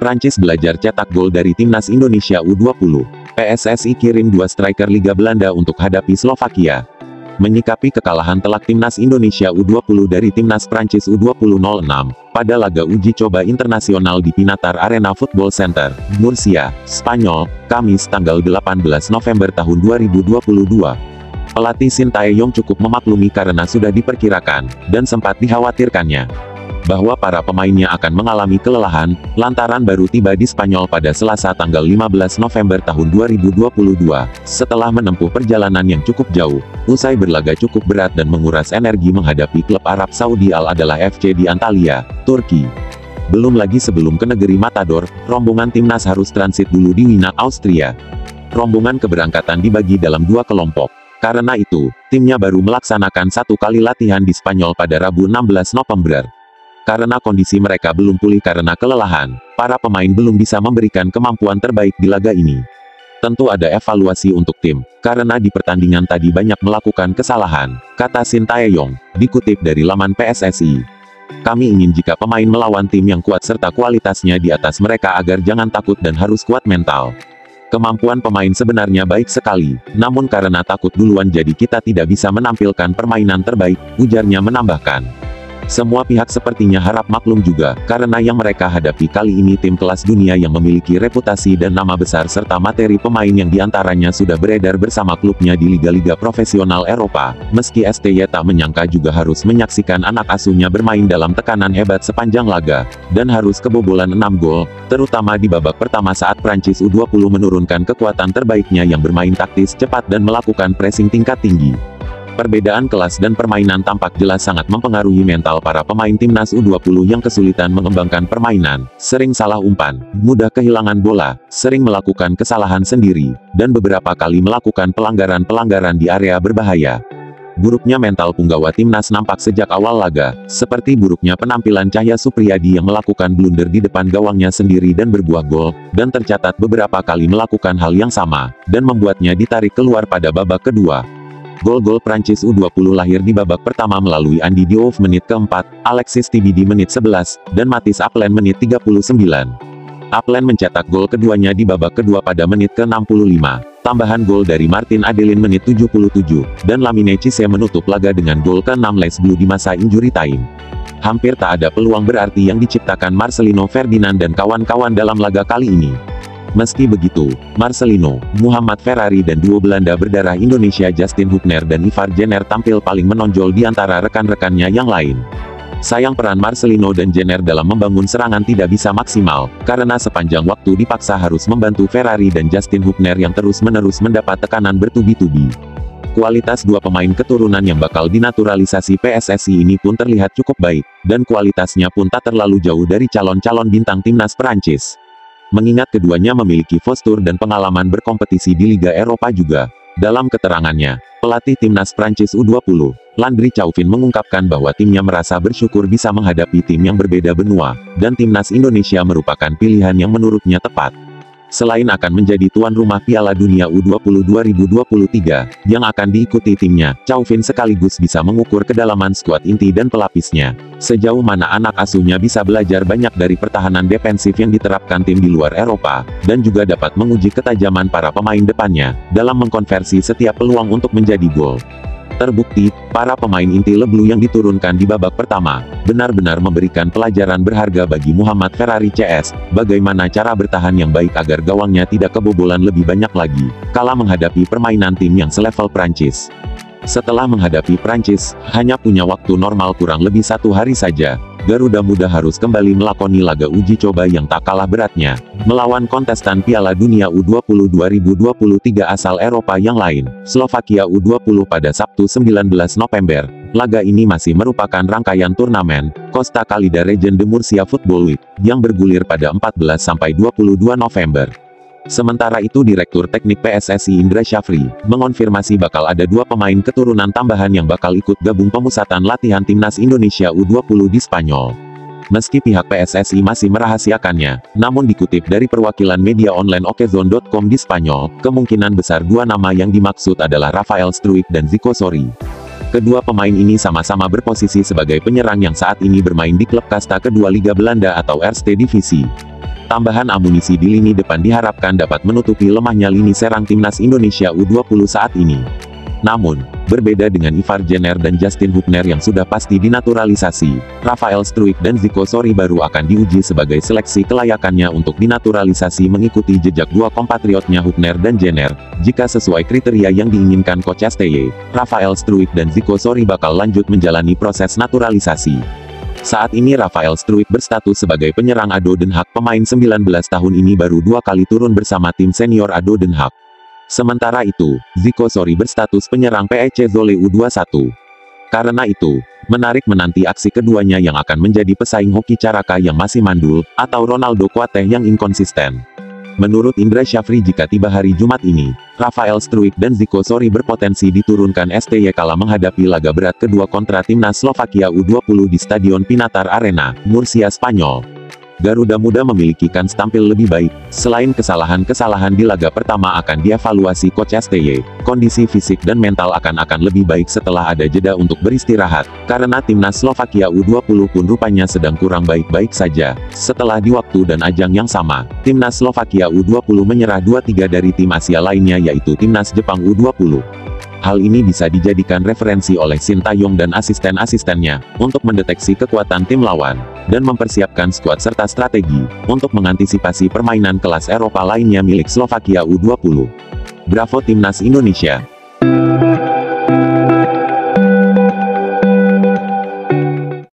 Prancis belajar cetak gol dari timnas Indonesia U20. PSSI kirim 2 striker Liga Belanda untuk hadapi Slovakia. Menyikapi kekalahan telak timnas Indonesia U20 dari timnas Prancis U20 06, pada laga uji coba internasional di Pinatar Arena Football Center, Murcia, Spanyol, Kamis tanggal 18 November tahun 2022. Pelatih Shin Tae-yong cukup memaklumi karena sudah diperkirakan, dan sempat dikhawatirkannya, bahwa para pemainnya akan mengalami kelelahan, lantaran baru tiba di Spanyol pada Selasa tanggal 15 November tahun 2022, setelah menempuh perjalanan yang cukup jauh, usai berlaga cukup berat dan menguras energi menghadapi klub Arab Saudi Al Adalah FC di Antalya, Turki. Belum lagi sebelum ke negeri Matador, rombongan timnas harus transit dulu di Wina, Austria. Rombongan keberangkatan dibagi dalam 2 kelompok. Karena itu, timnya baru melaksanakan 1 kali latihan di Spanyol pada Rabu 16 November. Karena kondisi mereka belum pulih karena kelelahan, para pemain belum bisa memberikan kemampuan terbaik di laga ini. Tentu ada evaluasi untuk tim, karena di pertandingan tadi banyak melakukan kesalahan, kata Shin Tae-yong, dikutip dari laman PSSI. Kami ingin jika pemain melawan tim yang kuat serta kualitasnya di atas mereka agar jangan takut dan harus kuat mental. Kemampuan pemain sebenarnya baik sekali, namun karena takut duluan jadi kita tidak bisa menampilkan permainan terbaik, ujarnya menambahkan. Semua pihak sepertinya harap maklum juga, karena yang mereka hadapi kali ini tim kelas dunia yang memiliki reputasi dan nama besar serta materi pemain yang diantaranya sudah beredar bersama klubnya di liga-liga profesional Eropa. Meski STY tak menyangka juga harus menyaksikan anak asuhnya bermain dalam tekanan hebat sepanjang laga, dan harus kebobolan 6 gol, terutama di babak pertama saat Prancis U20 menurunkan kekuatan terbaiknya yang bermain taktis cepat dan melakukan pressing tingkat tinggi. Perbedaan kelas dan permainan tampak jelas sangat mempengaruhi mental para pemain timnas U20 yang kesulitan mengembangkan permainan, sering salah umpan, mudah kehilangan bola, sering melakukan kesalahan sendiri, dan beberapa kali melakukan pelanggaran-pelanggaran di area berbahaya. Buruknya mental punggawa timnas nampak sejak awal laga, seperti buruknya penampilan Cahya Supriyadi yang melakukan blunder di depan gawangnya sendiri dan berbuah gol, dan tercatat beberapa kali melakukan hal yang sama, dan membuatnya ditarik keluar pada babak kedua. Gol-gol Prancis U20 lahir di babak pertama melalui Andy Diouf menit keempat, Alexis Tibi di menit 11, dan Mathis Aplen menit 39. Aplen mencetak gol keduanya di babak kedua pada menit ke-65. Tambahan gol dari Martin Adelin menit 77, dan Lamine Cisse menutup laga dengan gol ke-6 Les Bleus di masa injury time. Hampir tak ada peluang berarti yang diciptakan Marcelino Ferdinand dan kawan-kawan dalam laga kali ini. Meski begitu, Marcelino, Muhammad Ferrari dan duo Belanda berdarah Indonesia Justin Hubner dan Ivar Jenner tampil paling menonjol di antara rekan-rekannya yang lain. Sayang peran Marcelino dan Jenner dalam membangun serangan tidak bisa maksimal, karena sepanjang waktu dipaksa harus membantu Ferrari dan Justin Hubner yang terus-menerus mendapat tekanan bertubi-tubi. Kualitas 2 pemain keturunan yang bakal dinaturalisasi PSSI ini pun terlihat cukup baik, dan kualitasnya pun tak terlalu jauh dari calon-calon bintang timnas Perancis. Mengingat keduanya memiliki postur dan pengalaman berkompetisi di Liga Eropa juga. Dalam keterangannya, pelatih timnas Prancis U20, Landry Chauvin mengungkapkan bahwa timnya merasa bersyukur bisa menghadapi tim yang berbeda benua, dan timnas Indonesia merupakan pilihan yang menurutnya tepat. Selain akan menjadi tuan rumah Piala Dunia U20 2023, yang akan diikuti timnya, Chauvin sekaligus bisa mengukur kedalaman skuad inti dan pelapisnya. Sejauh mana anak asuhnya bisa belajar banyak dari pertahanan defensif yang diterapkan tim di luar Eropa, dan juga dapat menguji ketajaman para pemain depannya, dalam mengkonversi setiap peluang untuk menjadi gol. Terbukti, para pemain inti Le Bleu yang diturunkan di babak pertama, benar-benar memberikan pelajaran berharga bagi Muhammad Ferrari CS, bagaimana cara bertahan yang baik agar gawangnya tidak kebobolan lebih banyak lagi, kala menghadapi permainan tim yang selevel Prancis. Setelah menghadapi Prancis, hanya punya waktu normal kurang lebih 1 hari saja, Garuda Muda harus kembali melakoni laga uji coba yang tak kalah beratnya, melawan kontestan Piala Dunia U20 2023 asal Eropa yang lain, Slovakia U20 pada Sabtu 19 November. Laga ini masih merupakan rangkaian turnamen, Costa Calida Region de Murcia Football Week, yang bergulir pada 14-22 November. Sementara itu Direktur Teknik PSSI Indra Syafri, mengonfirmasi bakal ada 2 pemain keturunan tambahan yang bakal ikut gabung pemusatan latihan timnas Indonesia U20 di Spanyol. Meski pihak PSSI masih merahasiakannya, namun dikutip dari perwakilan media online okezone.com di Spanyol, kemungkinan besar 2 nama yang dimaksud adalah Rafael Struijk dan Zico Sori. Kedua pemain ini sama-sama berposisi sebagai penyerang yang saat ini bermain di klub kasta kedua Liga Belanda atau Eerste Divisie. Tambahan amunisi di lini depan diharapkan dapat menutupi lemahnya lini serang timnas Indonesia U20 saat ini. Namun, berbeda dengan Ivar Jenner dan Justin Hubner yang sudah pasti dinaturalisasi, Rafael Struijk dan Zico Sorry baru akan diuji sebagai seleksi kelayakannya untuk dinaturalisasi mengikuti jejak dua kompatriotnya Hubner dan Jenner. Jika sesuai kriteria yang diinginkan Coach STY, Rafael Struijk dan Zico Sorry bakal lanjut menjalani proses naturalisasi. Saat ini Rafael Struijk berstatus sebagai penyerang ADO Den Haag. Pemain 19 tahun ini baru 2 kali turun bersama tim senior ADO Den Haag. Sementara itu, Zico Sorry berstatus penyerang PEC Zwolle U21. Karena itu, menarik menanti aksi keduanya yang akan menjadi pesaing Hoki Caraka yang masih mandul, atau Ronaldo Kuateh yang inkonsisten. Menurut Indra Syafri, jika tiba hari Jumat ini, Rafael Struijk dan Zico Sorry berpotensi diturunkan STY kala menghadapi laga berat kedua kontra timnas Slovakia U20 di Stadion Pinatar Arena, Murcia, Spanyol. Garuda Muda memiliki kans tampil lebih baik. Selain kesalahan-kesalahan di laga pertama akan dievaluasi Coach STY, kondisi fisik dan mental akan lebih baik setelah ada jeda untuk beristirahat, karena timnas Slovakia U20 pun rupanya sedang kurang baik-baik saja. Setelah di waktu dan ajang yang sama, timnas Slovakia U20 menyerah 2-3 dari tim Asia lainnya yaitu timnas Jepang U20. Hal ini bisa dijadikan referensi oleh Shin Tae-yong dan asisten-asistennya, untuk mendeteksi kekuatan tim lawan, dan mempersiapkan skuad serta strategi, untuk mengantisipasi permainan kelas Eropa lainnya milik Slovakia U20. Bravo Timnas Indonesia!